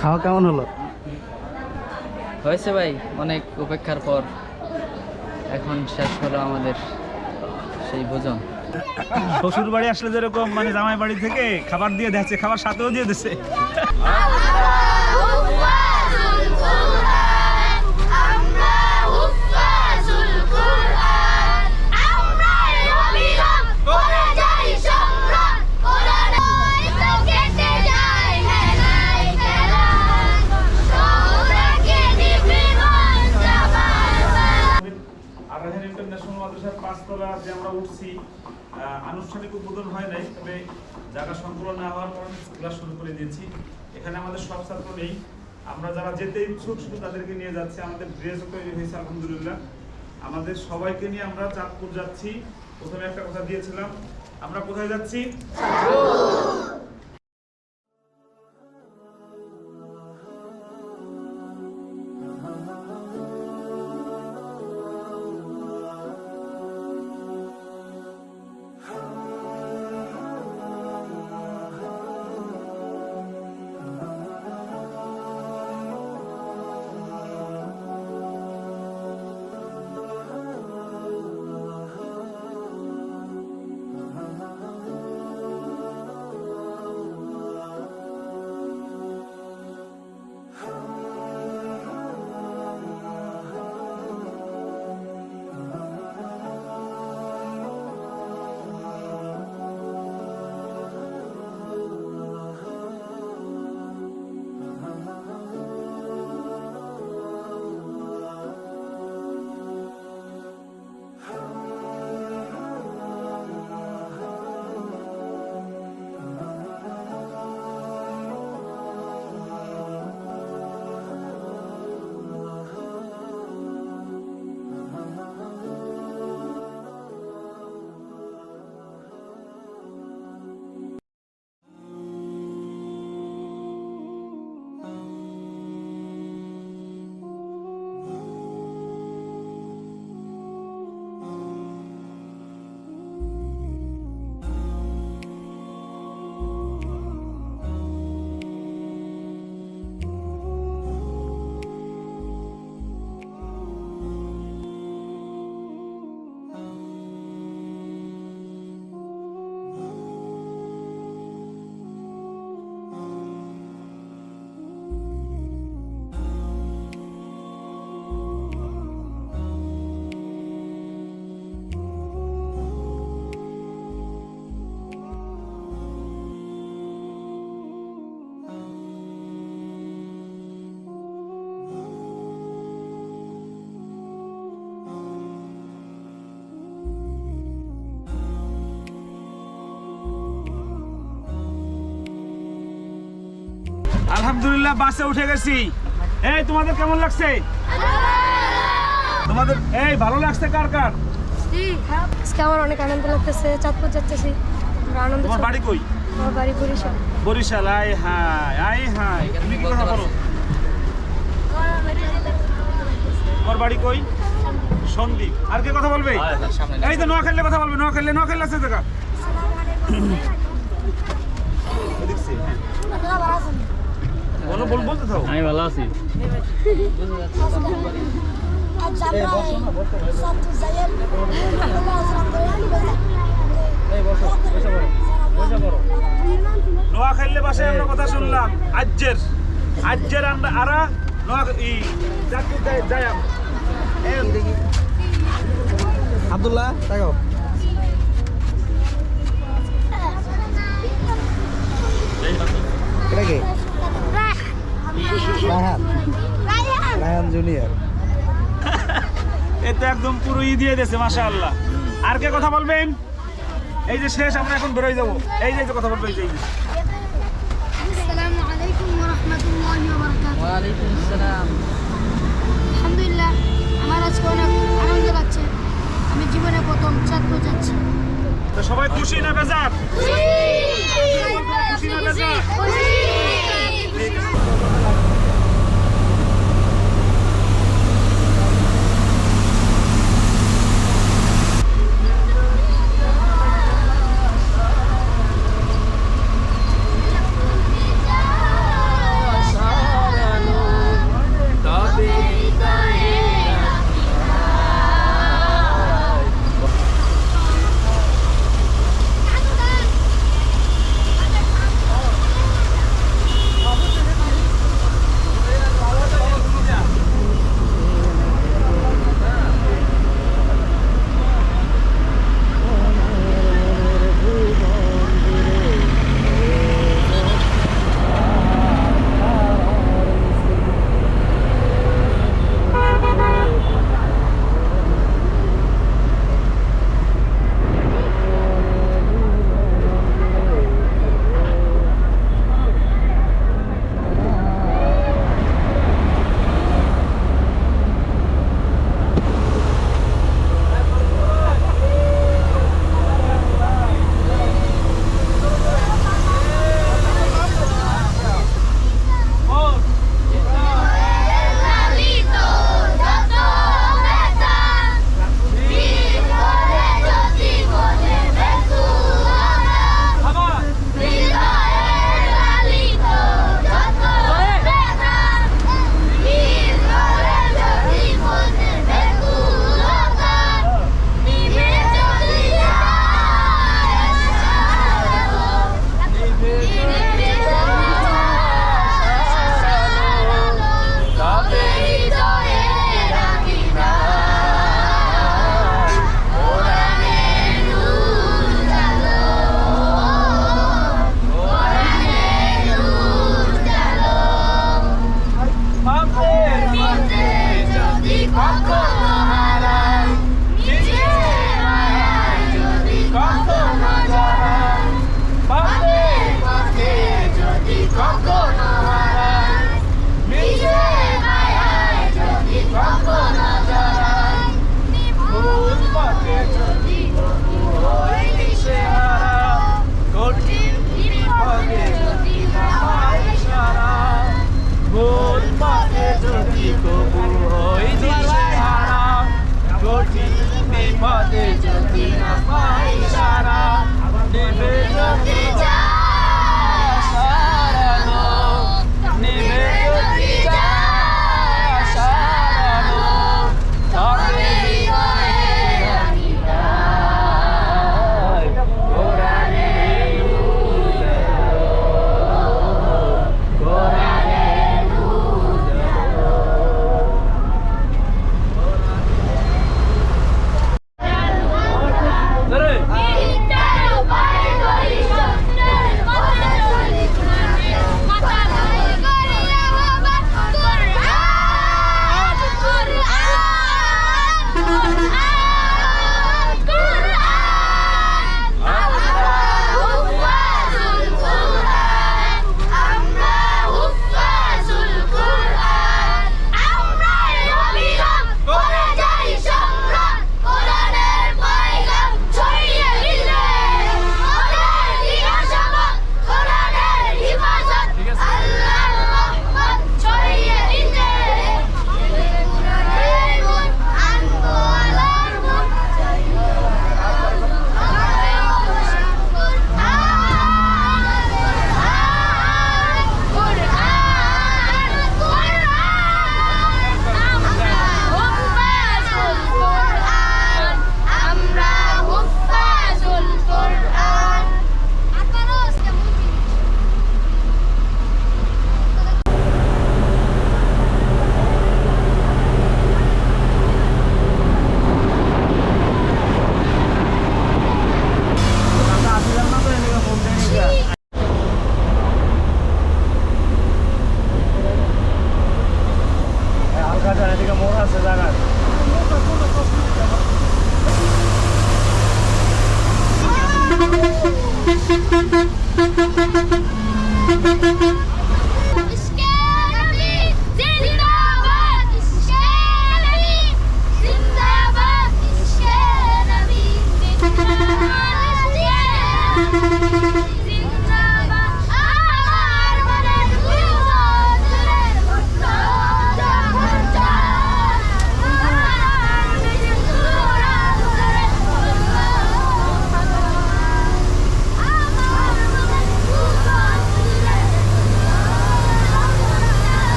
খাওয়া কেমন হলো? হয়েছে ভাই, অনেক অপেক্ষার পর এখন শেষ হলো আমাদের সেই ভোজন। শ্বশুর বাড়ি আসলে যেরকম মানে জামাই বাড়ি থেকে খাবার দিয়ে দিচ্ছে, খাবার সাথেও দিয়ে দিচ্ছে। আনুষ্ঠানিক উদ্বোধন হয় নাই, তবে জায়গা সংকুলন না হওয়ার পর ক্লাস শুরু করে দিয়েছি। এখানে আমাদের সব ছাত্র নেই, আমরা যারা যেতে ইচ্ছুক শুধু তাদেরকে নিয়ে যাচ্ছি। আমাদের ড্রেসও তৈরি হয়েছে আলহামদুলিল্লাহ। আমাদের সবাইকে নিয়ে আমরা চাঁদপুর যাচ্ছি। প্রথমে একটা কথা দিয়েছিলাম, আমরা কোথায় যাচ্ছি? আলহামদুলিল্লাহ বাসে উঠে গেছি। এই তোমাদের কেমন লাগছে? তোমাদের এই ভালো লাগছে কার কার? আজকে আমার অনেক আনন্দ লাগতেছে, চাঁদপুর যাচ্ছি। আনন্দ। তোমার বাড়ি কই? আমার বাড়ি বরিশাল। বরিশাল। আয় হাই, আয় হাই। তুমি কি কথা বলো? তোমার বাড়ি কই? সন্দীপ। আর কে কথা বলবে? এই তো নোয়াখালী কথা বলবে। নোয়াখালী আছে দেখা। বলতে থাকো। আমি ভালো আছি। নোয়াখালী ভাষায় আমরা কথা শুনলাম। আজ্জের আরা আব্দুল্লাহ তাকাও। এটা কি? রায়হান জুনিয়র। এ তো একদম পুরো দিয়ে দিয়েছে মাশাআল্লাহ। আর কে কথা বলবেন? এই যে শেষ, আমরা এখন বেরোয় যাবো। এই যে কথা বলবে। এই যে আসসালামু আলাইকুম ওয়া রাহমাতুল্লাহি ওয়া বারাকাতুহু। ওয়া আলাইকুম আসসালাম। আলহামদুলিল্লাহ, আমার আজকে অনেক আনন্দ লাগছে। আমি জীবনে প্রথম চাঁদপুর যাচ্ছি। তো সবাই খুশি না বেজার? খুশি না বেজার?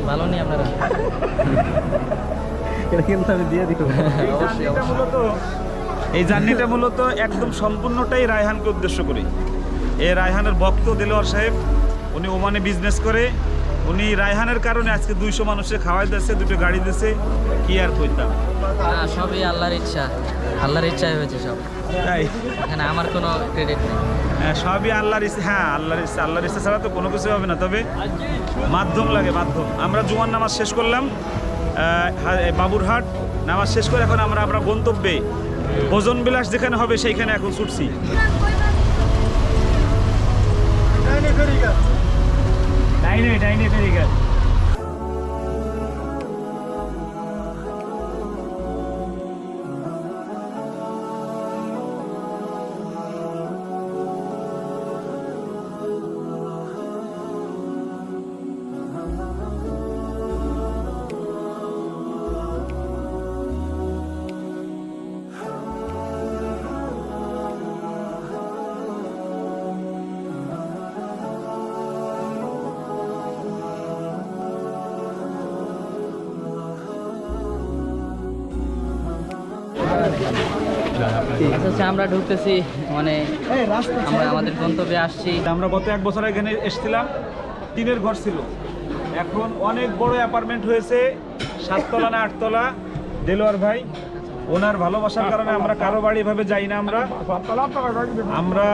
ভালো নেই আপনারা এটা কিন্তু আমি দিয়ে দিব এই জার্নিটা মূলত একদম সম্পূর্ণটাই রায়হানকে উদ্দেশ্য করে। এই রায়হানের ভক্ত দেলোয়ার সাহেব, উনি ওমানে বিজনেস করে, উনি রায়হানের কারণে আজকে 200 মানুষের খাওয়াই দিয়েছে, 2টো গাড়ি দিয়েছে, কি আর কইতাম। না, সবই আল্লাহর ইচ্ছা, আল্লাহর ইচ্ছাই হয়েছে সব, তাই এখানে আমার কোনো ক্রেডিট নেই। হ্যাঁ, সবই আল্লাহর ইচ্ছা। হ্যাঁ, আল্লাহর ইচ্ছা, আল্লাহর ইচ্ছা ছাড়া তো কোনো কিছু হবে না, তবে মাধ্যম লাগে, মাধ্যম। আমরা জুমার নামাজ শেষ করলাম বাবুরহাট, নামাজ শেষ করে এখন আমরা গন্তব্যে ভোজন বিলাস যেখানে হবে সেইখানে এখন ছুটছি। ডাইনে ফেরিঘাট। আচ্ছা আমরা ঢুকতেছি মানে আমরা আমাদের গন্তব্যে আসছি। আমরা গত 1 বছর এখানে এসেছিলাম, টিনের ঘর ছিল, এখন অনেক বড় অ্যাপার্টমেন্ট হয়েছে, 7 তলা না 8 তলা। দেলোয়ার ভাই ওনার ভালোবাসার কারণে আমরা কারো বাড়ি এভাবে যাই না, আমরা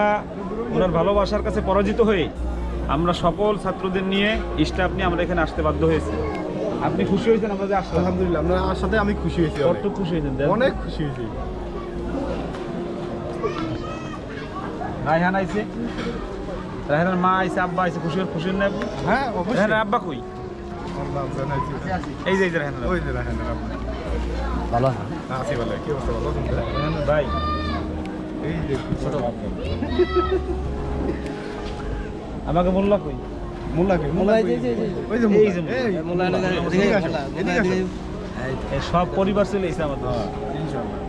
ওনার ভালোবাসার কাছে পরাজিত হয়ে আমরা সকল ছাত্রদের নিয়ে স্টাফ নিয়ে আমরা এখানে আসতে বাধ্য হয়েছি। আপনি খুশি হয়েছেন আমরা যে আসলাম? আলহামদুলিল্লাহ, আপনার সাথে আমি খুশি হয়েছি, কত খুশি হয়েছেন? অনেক খুশি হয়েছি। রায়হান আইছে, রায়হানের মা আইছে, আব্বা আইছে, খুশি না? হ্যাঁ অবশ্যই। রায়হানের আব্বা কই? এই যে রায়হানের ওই যে রায়হানের আব্বা। ভালো আছি ভালো। কি অবস্থা? ভালো আছেন? রায়হান ভাই এই যে ছোট আমাকে মোল্লা কই? মোল্লা কে? মোল্লা ওই যে এই যে মোল্লা এদিকে আসো, এদিকে আসো। এই সব পরিবার চলে এসে আমাদের। ইনশাআল্লাহ।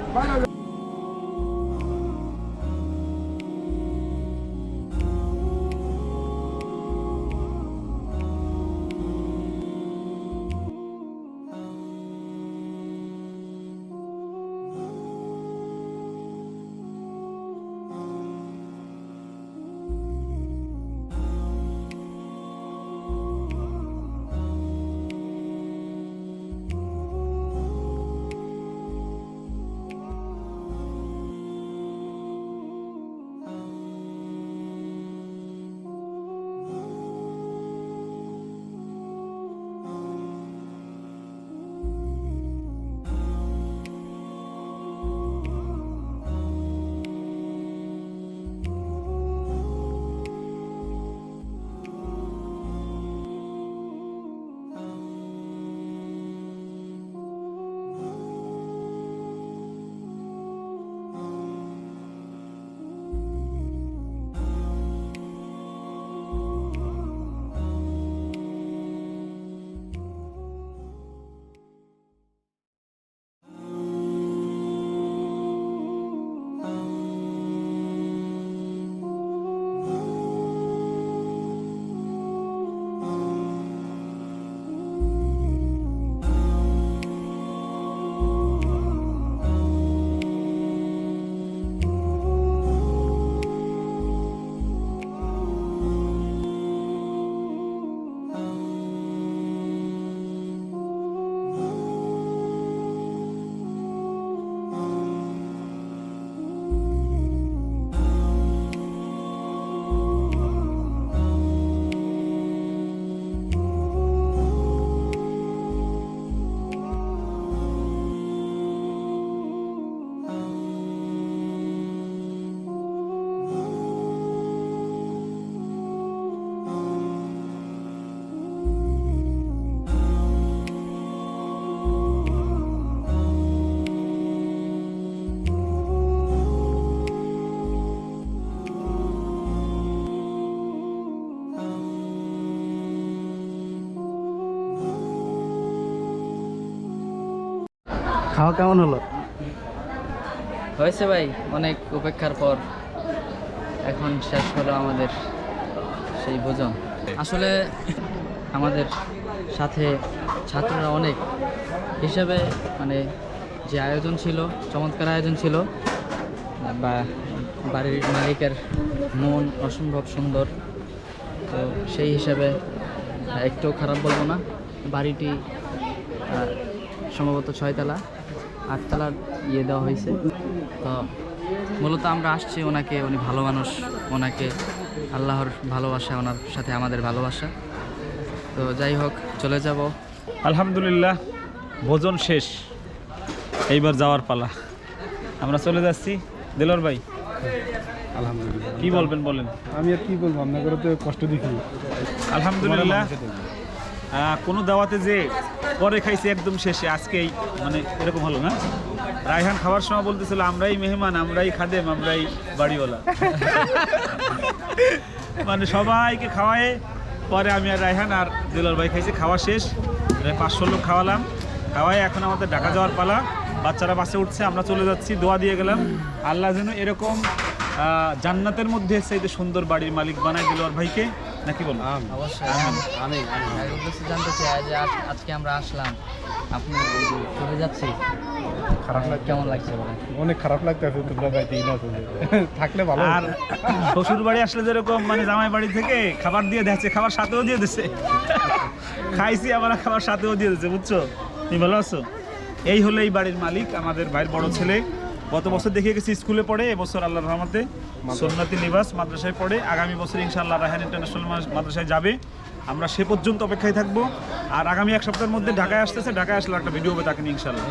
খাওয়া কেমন হলো? হয়েছে ভাই, অনেক উপেক্ষার পর এখন শেষ হলো আমাদের সেই ভোজন। আসলে আমাদের সাথে ছাত্ররা অনেক হিসাবে মানে যে আয়োজন ছিল, চমৎকার আয়োজন ছিল, বা বাড়ির মালিকের মন অসম্ভব সুন্দর, তো সেই হিসাবে একটু খারাপ বলবো না। বাড়িটি সম্ভবত 6 তলা 8 তলার দেওয়া হয়েছে। তো মূলত আমরা আসছি ওনাকে, উনি ভালো মানুষ, ওনাকে আল্লাহর ভালোবাসা, ওনার সাথে আমাদের ভালোবাসা। তো যাই হোক, চলে যাব। আলহামদুলিল্লাহ, ভোজন শেষ, এইবার যাওয়ার পালা। আমরা চলে যাচ্ছি। দেলোয়ার ভাই আলহামদুলিল্লাহ। কি বলবেন বলেন? আমি আর কি বলবো, আপনাকে তো কষ্ট দেখি। আলহামদুলিল্লাহ, কোনো দাওয়াতে যে পরে খাইছি একদম শেষে, আজকেই মানে এরকম হলো না। রায়হান খাবার সময় বলতেছিল আমরাই মেহমান, আমরাই খাদেম, আমরাই বাড়িওয়ালা। মানে সবাইকে খাওয়ায় পরে আমি আর রায়হান আর দেলোয়ার ভাই খাইছি। খাওয়া শেষ, 500 লোক খাওয়ালাম। খাওয়ায় এখন আমাদের ঢাকা যাওয়ার পালা। বাচ্চারা বাসে উঠছে, আমরা চলে যাচ্ছি। দোয়া দিয়ে গেলাম আল্লাহ যেন এরকম জান্নাতের মধ্যে চাইতে সুন্দর বাড়ির মালিক বানায় দেলোয়ার ভাইকে। নাকি বলো? অবশ্যই আমি জানতে চাই যে আজকে আমরা আসলাম আপনি চলে যাচ্ছি, খারাপ লাগে, কেমন লাগছে বলেন? অনেক খারাপ লাগতেছে তোমরা যাইতেই না চলে। থাকলে ভালো আর শ্বশুর বাড়ি আসলে যেরকম মানে জামাই বাড়ি থেকে খাবার দিয়ে দিচ্ছে, খাবার সাথেও দিয়ে দিচ্ছে, খাইছি আবার খাবার সাথেও দিয়ে দিচ্ছে, বুঝছো? তুমি ভালো আছো? এই হলো এই বাড়ির মালিক, আমাদের ভাইয়ের বড় ছেলে। গত বছর দেখিয়ে গেছি স্কুলে পড়ে, এবছর আল্লাহর রহমতে সুন্নতি লিবাস মাদ্রাসায় পড়ে, আগামী বছর ইনশাআল্লাহ রায়হান ইন্টারন্যাশনাল মাদ্রাসায় যাবে। আমরা সে পর্যন্ত অপেক্ষায় থাকবো। আর আগামী এক সপ্তাহের মধ্যে ঢাকায় আসতেছে, ঢাকায় আসলে একটা ভিডিও হবে তাকে নিয়ে ইনশাআল্লাহ।